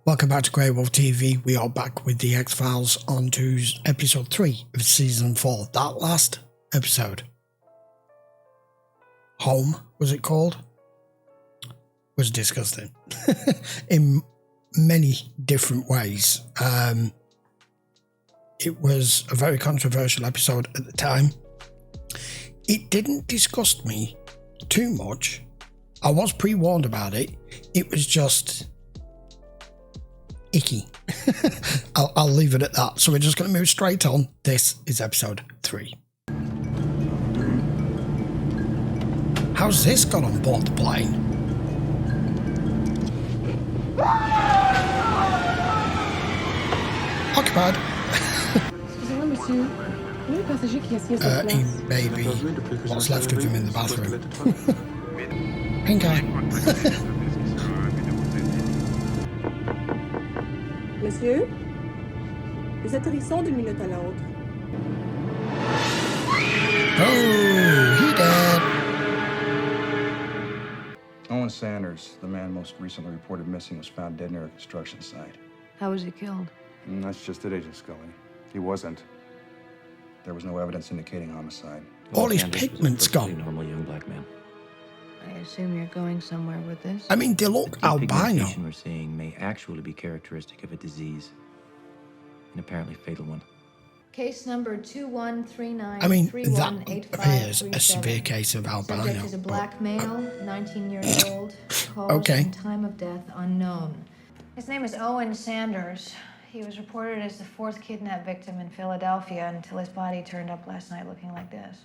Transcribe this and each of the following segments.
Welcome back to GreyWolf TV. We are back with the X-Files on to episode 3 of season 4. That last episode, Home, was it called? Was disgusting in many different ways. It was a very controversial episode at the time. It didn't disgust me too much. I was pre-warned about it. It was just icky. I'll leave it at that. So we're just going to move straight on. This is episode 3. How's this got on board the plane? Occupied. Maybe what's left of him in the bathroom. Pink eye. Monsieur, nous atterrissons d'une minute à l'autre. Oh, he dead. Owen Sanders, the man most recently reported missing, was found dead near a construction site. How was he killed? That's just it, Agent Scully. He wasn't. There was no evidence indicating homicide. All his pigment's gone. Normal young black man. I assume you're going somewhere with this? I mean, they look The albino. pigmentation we're seeing may actually be characteristic of a disease, an apparently fatal one. Case number 2139. I mean, that appears a severe case of albino. Subject is a black male, 19 years old. Cause Okay. and time of death unknown. His name is Owen Sanders. He was reported as the 4th kidnap victim in Philadelphia until his body turned up last night looking like this.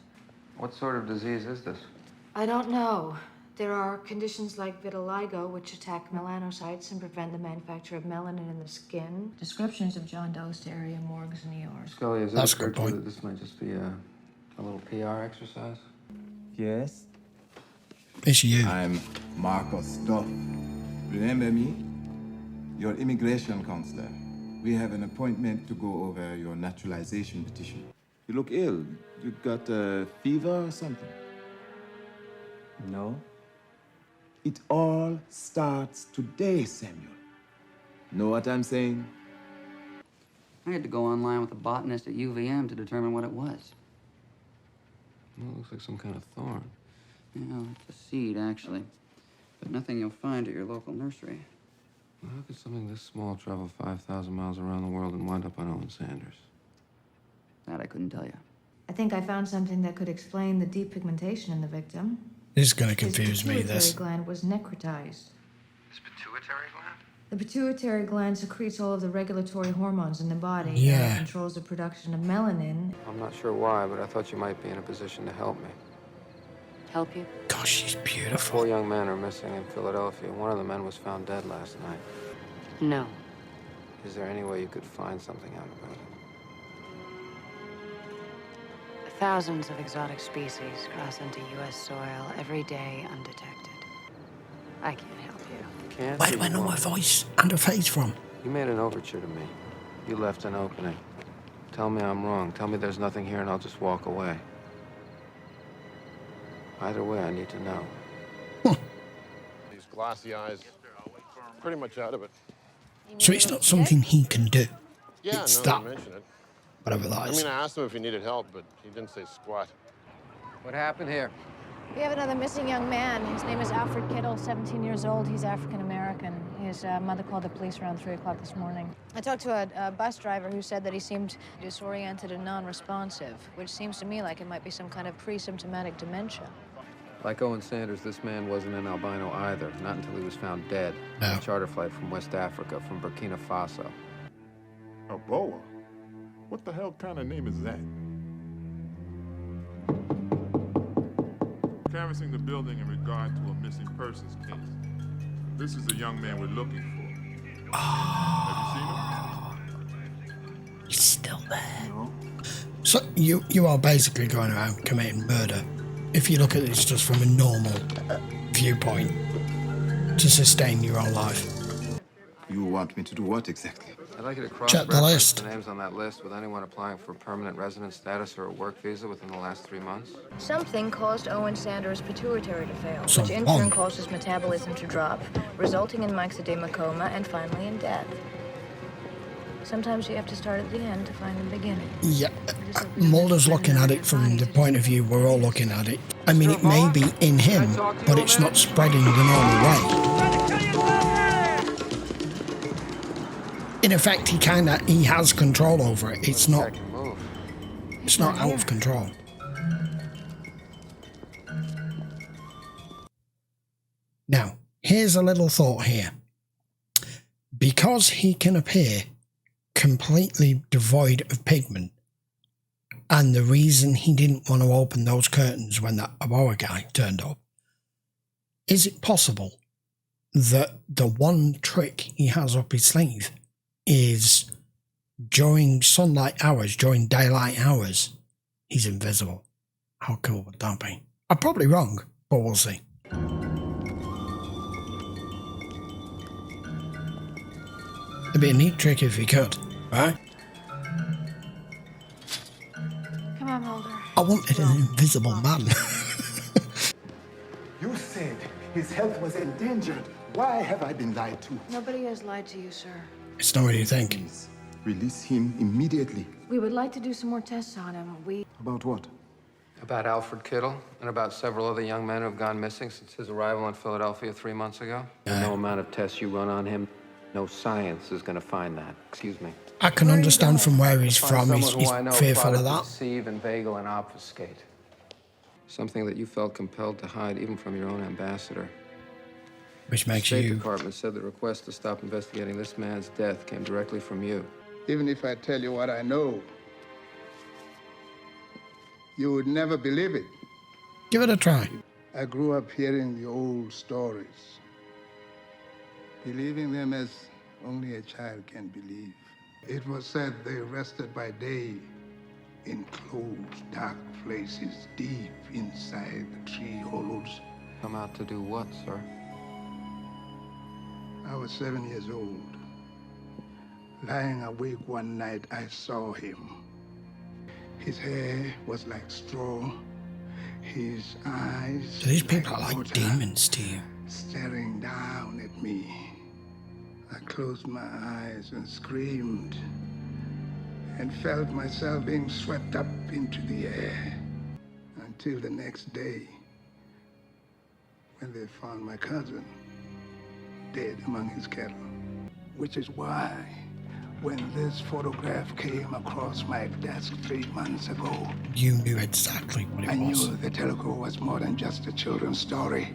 What sort of disease is this? I don't know. There are conditions like vitiligo, which attack melanocytes and prevent the manufacture of melanin in the skin. Descriptions of John Doe's to area morgues in New York. Scully, is it That's a occurred good to you point. that this might just be a little PR exercise? Yes, It's you. I'm Marcus Duff. Remember me? Your immigration counselor. We have an appointment to go over your naturalization petition. You look ill. You got a fever or something? No? It all starts today, Samuel. Know what I'm saying? I had to go online with a botanist at UVM to determine what it was. Well, it looks like some kind of thorn. Yeah, it's a seed, actually. But nothing you'll find at your local nursery. Well, how could something this small travel 5,000 miles around the world and wind up on Owen Sanders? That I couldn't tell you. I think I found something that could explain the deep pigmentation in the victim. This is going to His confuse me, pituitary this. gland was necrotized. His pituitary gland? The pituitary gland secretes all of the regulatory hormones in the body. Yeah. And controls the production of melanin. I'm not sure why, but I thought you might be in a position to help me. Help you? Gosh, she's 4 beautiful. young men are missing in Philadelphia. One of the men was found dead last night. No. Is there any way you could find something out about it? Thousands of exotic species cross into U.S. soil every day undetected. I can't help you. Can't Where you do I know her won't? voice and her face from? You made an overture to me. You left an opening. Tell me I'm wrong. Tell me there's nothing here and I'll just walk away. Either way, I need to know. These glassy eyes, pretty much out of it. So it's not something he can do. Yeah, It's no, that. they mention it. Whatever that I is. mean, I asked him if he needed help, but he didn't say squat. What happened here? We have another missing young man. His name is Alfred Kittle, 17 years old. He's African-American. His mother called the police around 3 o'clock this morning. I talked to a bus driver who said that he seemed disoriented and non-responsive, which seems to me like it might be some kind of pre-symptomatic dementia. Like Owen Sanders, this man wasn't an albino either, not until he was found dead No. on a charter flight from West Africa, from Burkina Faso. A boa? What the hell kind of name is that? Canvassing the building in regard to a missing persons case. This is the young man we're looking for. Have you seen him? He's still there. So you are basically going around committing murder. If you look at this just from a normal viewpoint to sustain your own life. You want me to do what exactly? I'd like you to Check the cross-reference list. the names on that list with anyone applying for permanent resident status or a work visa within the last 3 months. Something caused Owen Sanders' pituitary to fail, which in Someone. turn caused his metabolism to drop, resulting in myxedema coma and finally in death. Sometimes you have to start at the end to find the beginning. Yeah, Mulder's looking at it from the point of view we're all looking at it. I mean, it may be in him, but it's not spreading the normal way. In effect, he has control over it. It's not out of control. Now, here's a little thought here. Because he can appear completely devoid of pigment, and the reason he didn't want to open those curtains when that Aboa guy turned up, is it possible that the one trick he has up his sleeve is during sunlight hours, during daylight hours, he's invisible? How cool would that be? I'm probably wrong, but we'll see. It'd be a neat trick if he could, right? Come on, Mulder. I wanted an invisible man. You said his health was endangered. Why have I been lied to? Nobody has lied to you, sir. It's not what you think. Please, release him immediately. We would like to do some more tests on him. About what? About Alfred Kittle and about several other young men who have gone missing since his arrival in Philadelphia 3 months ago. No amount of tests you run on him, no science is going to find that. Excuse me. I can understand from where he's from. He's Someone who I know fearful of plotted to that. deceive, inveigle, and obfuscate. Something that you felt compelled to hide even from your own ambassador. Which makes the State you... Department said the request to stop investigating this man's death came directly from you. Even if I tell you what I know, you would never believe it. Give it a try. I grew up hearing the old stories, believing them as only a child can believe. It was said they rested by day in closed, dark places deep inside the tree hollows. Come out to do what, sir? I was 7 years old. Lying awake one night, I saw him. His hair was like straw. His eyes... So these people are like demons to you. Staring down at me. I closed my eyes and screamed and felt myself being swept up into the air until the next day when they found my cousin dead among his cattle. Which is why when this photograph came across my desk 3 months ago, you knew exactly what it was. I knew the Teliko was more than just a children's story.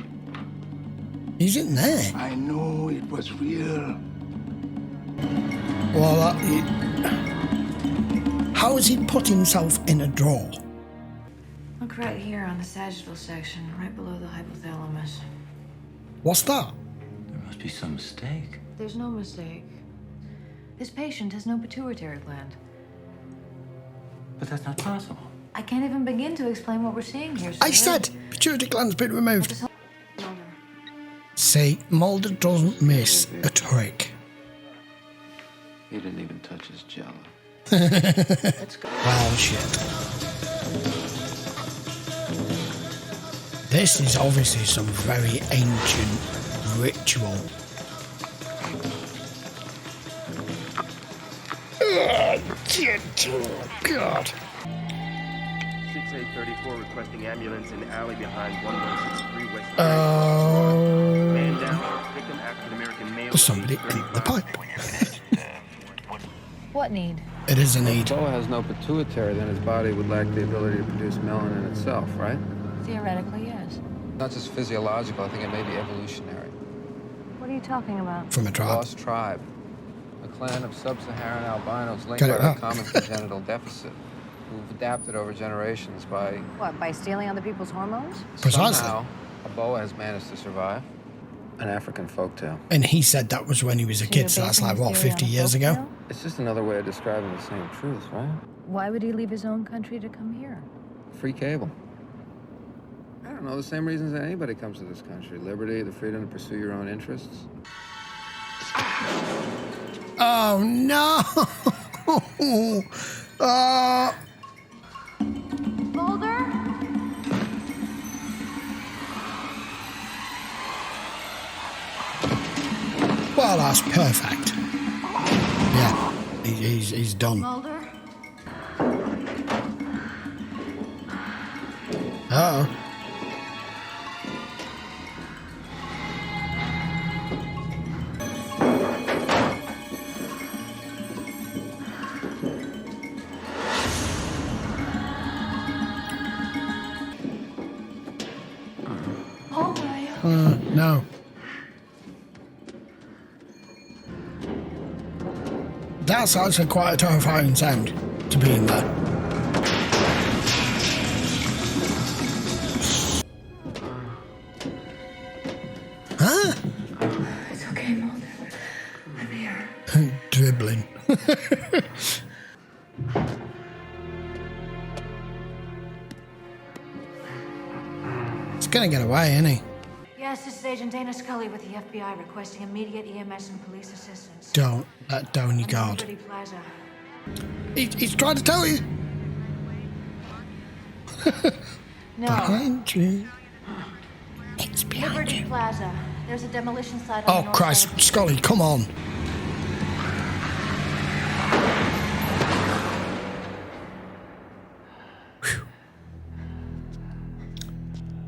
He's in there. I knew it was real. Well, how has he put himself in a drawer? Look right here on the sagittal section, right below the hypothalamus. What's that? There must be some mistake. There's no mistake. This patient has no pituitary gland. But that's not possible. I can't even begin to explain what we're seeing here, sir. I said pituitary gland's been removed. Mulder. See, Mulder doesn't miss a trick. He didn't even touch his jello. Let's go. Well, shit. This is obviously some very ancient ritual. God. 6834 requesting ambulance in alley behind 1163 West. Man down. Victim African American male. There's somebody in the pipe. What need? It is a need. If Boa has no pituitary, then his body would lack the ability to produce melanin itself, right? Theoretically, yes. Not just physiological, I think it may be evolutionary. What are you talking about? From a tribe. Lost tribe. A clan of sub-Saharan albinos linked Cut it by a up. common congenital deficit, who've adapted over generations by... What, by stealing other people's hormones? Precisely. Somehow, a boa has managed to survive. An African folktale. And he said that was when he was a kid, so that's like, what, 50 years ago? It's just another way of describing the same truth, right? Why would he leave his own country to come here? Free cable. I don't know, the same reasons that anybody comes to this country. Liberty, the freedom to pursue your own interests. Oh, no. Mulder? Well, that's perfect. Yeah, he's done. Mulder? Uh-oh. No. That's actually quite a terrifying sound to be in there. Huh? It's okay, Mulder. I'm here. Dribbling. He's gonna get away, isn't he? Yes, this is Agent Dana Scully with the FBI requesting immediate EMS and police assistance. Don't let down your guard. Liberty Plaza. He's trying to tell you. No. Behind you. It's behind Liberty you. Plaza. There's a demolition site on the Oh, north Christ. side. Scully, come on. Whew.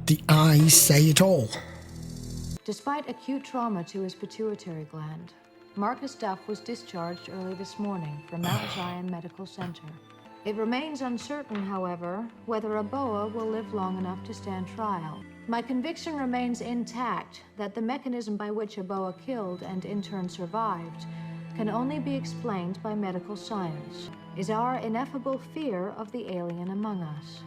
The eyes say it all. Despite acute trauma to his pituitary gland, Marcus Duff was discharged early this morning from Mount Zion Medical Center. It remains uncertain, however, whether a boa will live long enough to stand trial. My conviction remains intact that the mechanism by which a boa killed and in turn survived can only be explained by medical science, is our ineffable fear of the alien among us.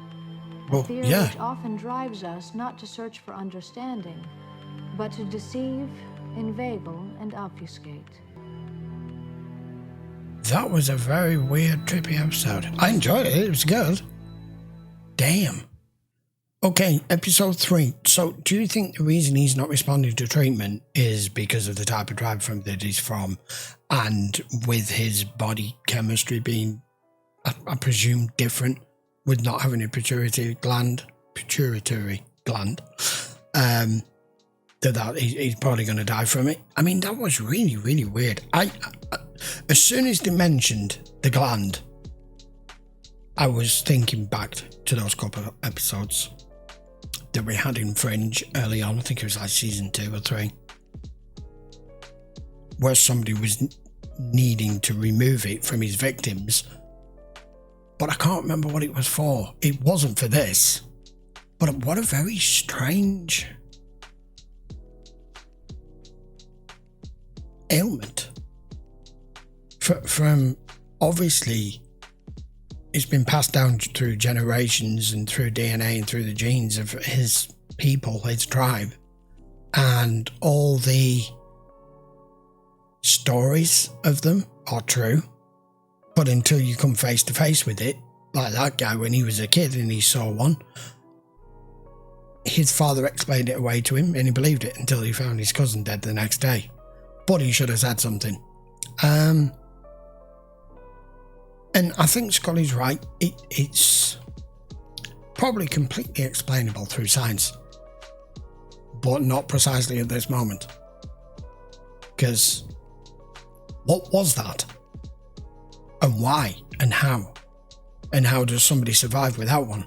A fear which often drives us not to search for understanding, but to deceive, inveigle, and obfuscate. That was a very weird, trippy episode. I enjoyed it. It was good. Damn. Okay, episode 3. So, do you think the reason he's not responding to treatment is because of the type of drive from that he's from, and with his body chemistry being, I presume, different, with not having a pituitary gland, that he's probably going to die from it? I mean, that was really, really weird. As soon as they mentioned the gland, I was thinking back to those couple of episodes that we had in Fringe early on. I think it was like season 2 or 3, where somebody was needing to remove it from his victims, but I can't remember what it was for. It wasn't for this, but what a very strange ailment. From obviously it's been passed down through generations and through DNA and through the genes of his people, his tribe, and all the stories of them are true, but until you come face to face with it, like that guy when he was a kid and he saw one, his father explained it away to him and he believed it until he found his cousin dead the next day. But he should have said something. And I think Scully's right. It's probably completely explainable through science, but not precisely at this moment. Because what was that? And why? And how? And how does somebody survive without one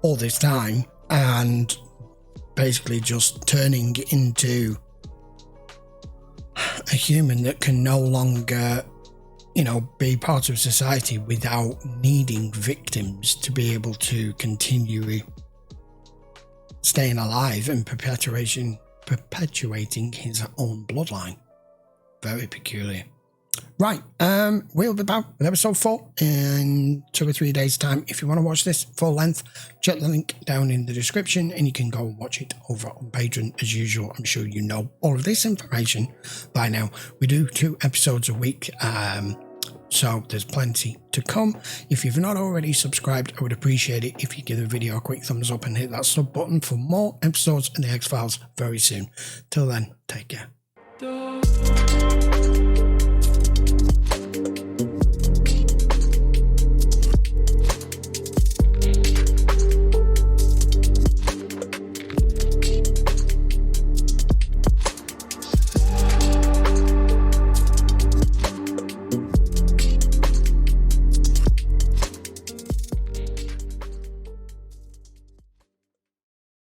all this time and basically just turning into a human that can no longer, be part of society without needing victims to be able to continue staying alive and perpetuating his own bloodline. Very peculiar. Right, we'll be back with episode 4 in 2 or 3 days' time. If you want to watch this full length, check the link down in the description and you can go and watch it over on Patreon as usual. I'm sure you know all of this information by now. We do 2 episodes a week, so there's plenty to come. If you've not already subscribed, I would appreciate it if you give the video a quick thumbs up and hit that sub button for more episodes of the X-Files very soon. Till then, take care.